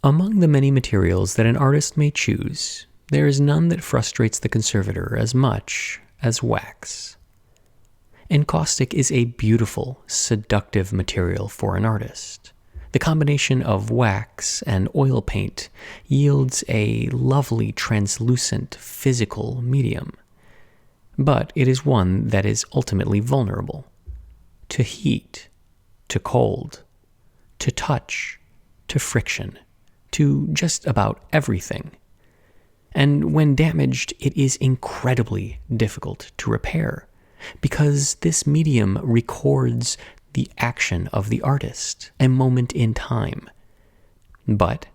Among the many materials that an artist may choose, there is none that frustrates the conservator as much as wax. Encaustic is a beautiful, seductive material for an artist. The combination of wax and oil paint yields a lovely, translucent, physical medium. But it is one that is ultimately vulnerable to heat, to cold, to touch, to friction, to just about everything. And when damaged, it is incredibly difficult to repair because this medium records the action of the artist, a moment in time. But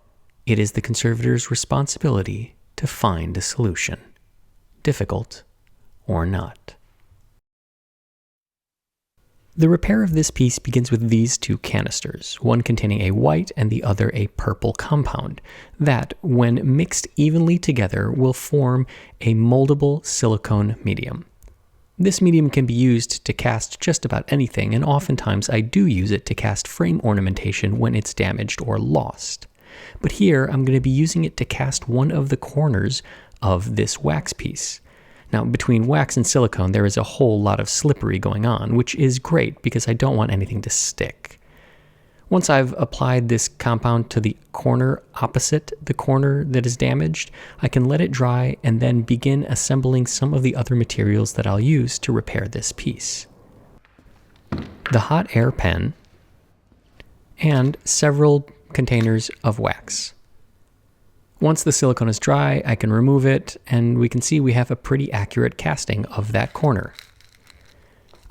it is the conservator's responsibility to find a solution, difficult or not. The repair of this piece begins with these two canisters, one containing a white and the other a purple compound, that, when mixed evenly together, will form a moldable silicone medium. This medium can be used to cast just about anything, and oftentimes I do use it to cast frame ornamentation when it's damaged or lost. But here I'm going to be using it to cast one of the corners of this wax piece. Now, between wax and silicone, there is a whole lot of slippery going on, which is great because I don't want anything to stick. Once I've applied this compound to the corner opposite the corner that is damaged, I can let it dry and then begin assembling some of the other materials that I'll use to repair this piece. The hot air pen and several containers of wax. Once the silicone is dry, I can remove it, and we can see we have a pretty accurate casting of that corner.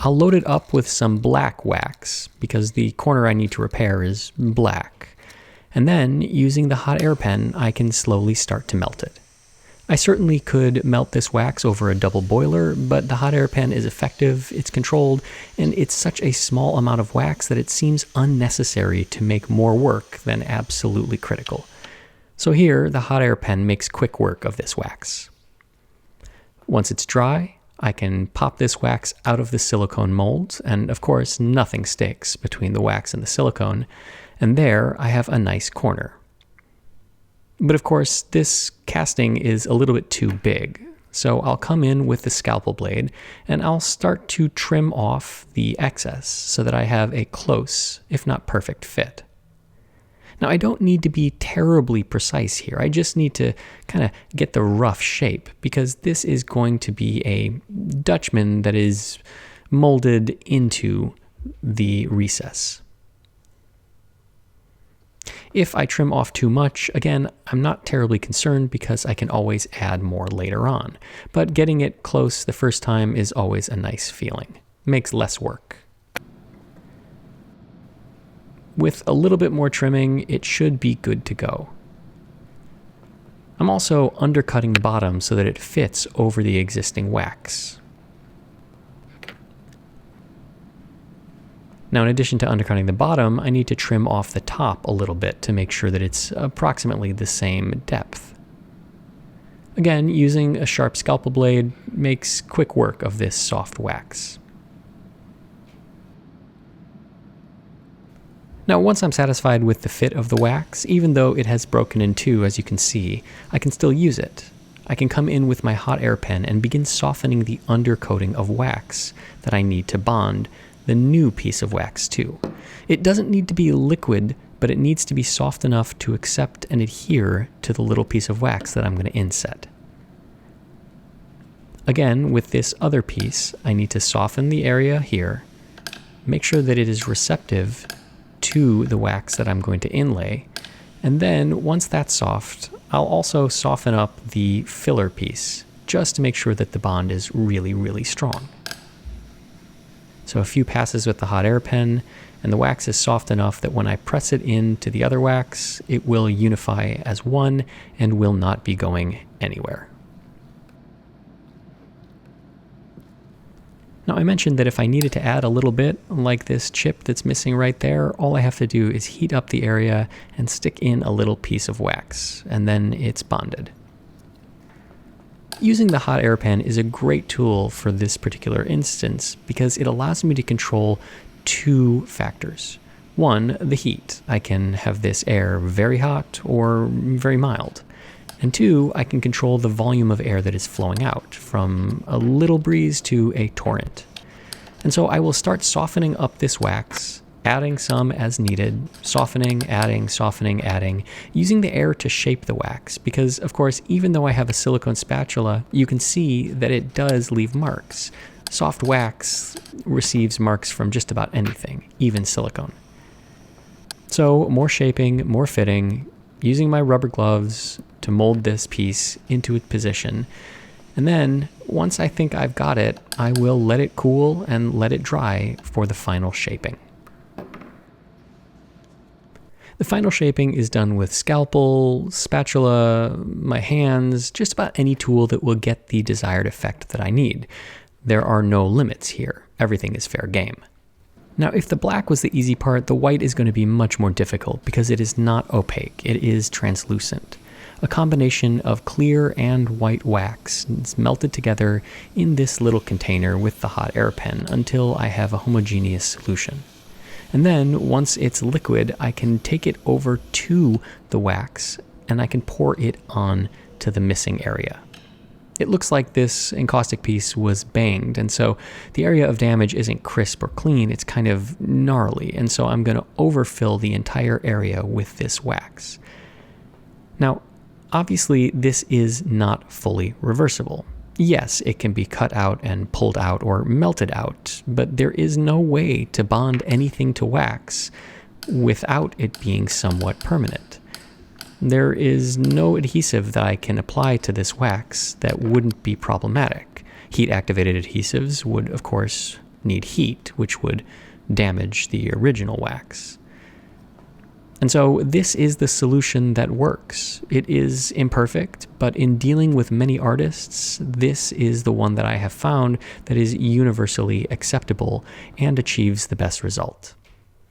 I'll load it up with some black wax, because the corner I need to repair is black. And then, using the hot air pen, I can slowly start to melt it. I certainly could melt this wax over a double boiler, but the hot air pen is effective, it's controlled, and it's such a small amount of wax that it seems unnecessary to make more work than absolutely critical. So here, the hot air pen makes quick work of this wax. Once it's dry, I can pop this wax out of the silicone molds, and of course, nothing sticks between the wax and the silicone, and there I have a nice corner. But of course, this casting is a little bit too big, so I'll come in with the scalpel blade, and I'll start to trim off the excess so that I have a close, if not perfect, fit. Now, I don't need to be terribly precise here. I just need to kind of get the rough shape because this is going to be a Dutchman that is molded into the recess. If I trim off too much, again, I'm not terribly concerned because I can always add more later on. But getting it close the first time is always a nice feeling. Makes less work. With a little bit more trimming, it should be good to go. I'm also undercutting the bottom so that it fits over the existing wax. Now, in addition to undercutting the bottom, I need to trim off the top a little bit to make sure that it's approximately the same depth. Again, using a sharp scalpel blade makes quick work of this soft wax. Now, once I'm satisfied with the fit of the wax, even though it has broken in two, as you can see, I can still use it. I can come in with my hot air pen and begin softening the undercoating of wax that I need to bond the new piece of wax to. It doesn't need to be liquid, but it needs to be soft enough to accept and adhere to the little piece of wax that I'm going to inset. Again, with this other piece, I need to soften the area here, make sure that it is receptive to the wax that I'm going to inlay, and then once that's soft, I'll also soften up the filler piece just to make sure that the bond is really, really strong. So a few passes with the hot air pen, and the wax is soft enough that when I press it into the other wax, it will unify as one and will not be going anywhere. Now, I mentioned that if I needed to add a little bit, like this chip that's missing right there, all I have to do is heat up the area and stick in a little piece of wax, and then it's bonded. Using the hot air pen is a great tool for this particular instance because it allows me to control two factors. One, the heat. I can have this air very hot or very mild. And two, I can control the volume of air that is flowing out, from a little breeze to a torrent. And so I will start softening up this wax, adding some as needed, softening, adding, using the air to shape the wax. Because, of course, even though I have a silicone spatula, you can see that it does leave marks. Soft wax receives marks from just about anything, even silicone. So more shaping, more fitting, using my rubber gloves to mold this piece into its position. And then, once I think I've got it, I will let it cool and let it dry for the final shaping. The final shaping is done with scalpel, spatula, my hands, just about any tool that will get the desired effect that I need. There are no limits here. Everything is fair game. Now, if the black was the easy part, the white is going to be much more difficult because it is not opaque, it is translucent. A combination of clear and white wax is melted together in this little container with the hot air pen until I have a homogeneous solution. And then, once it's liquid, I can take it over to the wax and I can pour it on to the missing area. It looks like this encaustic piece was banged, and so the area of damage isn't crisp or clean, it's kind of gnarly, and so I'm going to overfill the entire area with this wax. Now, obviously, this is not fully reversible. Yes, it can be cut out and pulled out or melted out, but there is no way to bond anything to wax without it being somewhat permanent. There is no adhesive that I can apply to this wax that wouldn't be problematic. Heat-activated adhesives would, of course, need heat, which would damage the original wax. And so this is the solution that works. It is imperfect, but in dealing with many artists, this is the one that I have found that is universally acceptable and achieves the best result.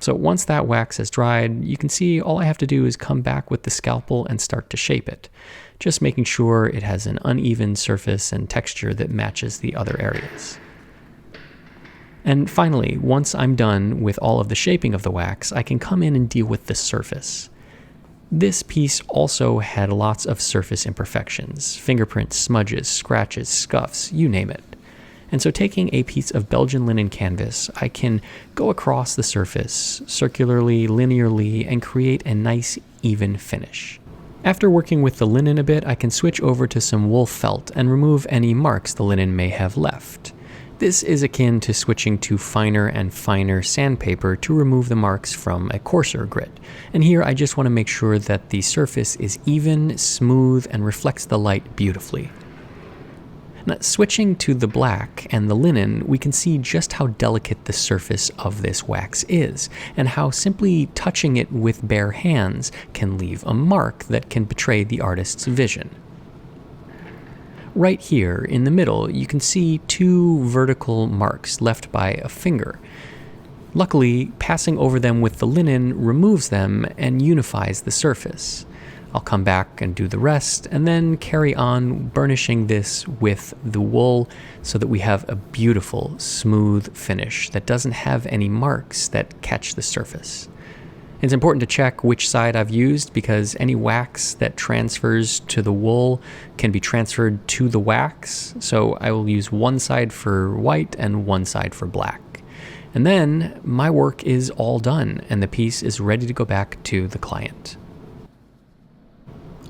So once that wax has dried, you can see all I have to do is come back with the scalpel and start to shape it, just making sure it has an uneven surface and texture that matches the other areas. And finally, once I'm done with all of the shaping of the wax, I can come in and deal with the surface. This piece also had lots of surface imperfections, fingerprints, smudges, scratches, scuffs, you name it. And so taking a piece of Belgian linen canvas, I can go across the surface circularly, linearly, and create a nice, even finish. After working with the linen a bit, I can switch over to some wool felt and remove any marks the linen may have left. This is akin to switching to finer and finer sandpaper to remove the marks from a coarser grit. And here I just want to make sure that the surface is even, smooth, and reflects the light beautifully. Now, switching to the black and the linen, we can see just how delicate the surface of this wax is, and how simply touching it with bare hands can leave a mark that can betray the artist's vision. Right here in the middle, you can see two vertical marks left by a finger. Luckily, passing over them with the linen removes them and unifies the surface. I'll come back and do the rest, and then carry on burnishing this with the wool so that we have a beautiful, smooth finish that doesn't have any marks that catch the surface. It's important to check which side I've used because any wax that transfers to the wool can be transferred to the wax, so I will use one side for white and one side for black. And then my work is all done, and the piece is ready to go back to the client.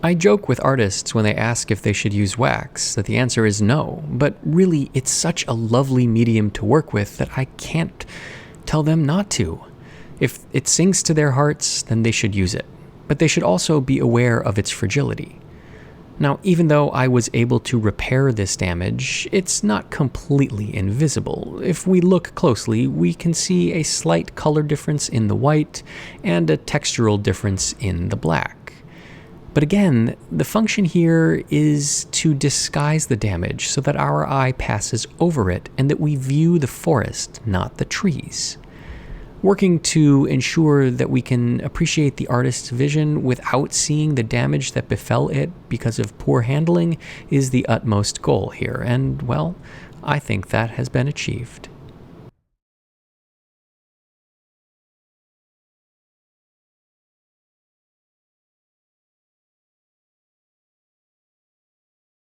I joke with artists when they ask if they should use wax that the answer is no, but really it's such a lovely medium to work with that I can't tell them not to. If it sings to their hearts, then they should use it, but they should also be aware of its fragility. Now, even though I was able to repair this damage, it's not completely invisible. If we look closely, we can see a slight color difference in the white and a textural difference in the black. But again, the function here is to disguise the damage so that our eye passes over it and that we view the forest, not the trees. Working to ensure that we can appreciate the artist's vision without seeing the damage that befell it because of poor handling is the utmost goal here, and, well, I think that has been achieved.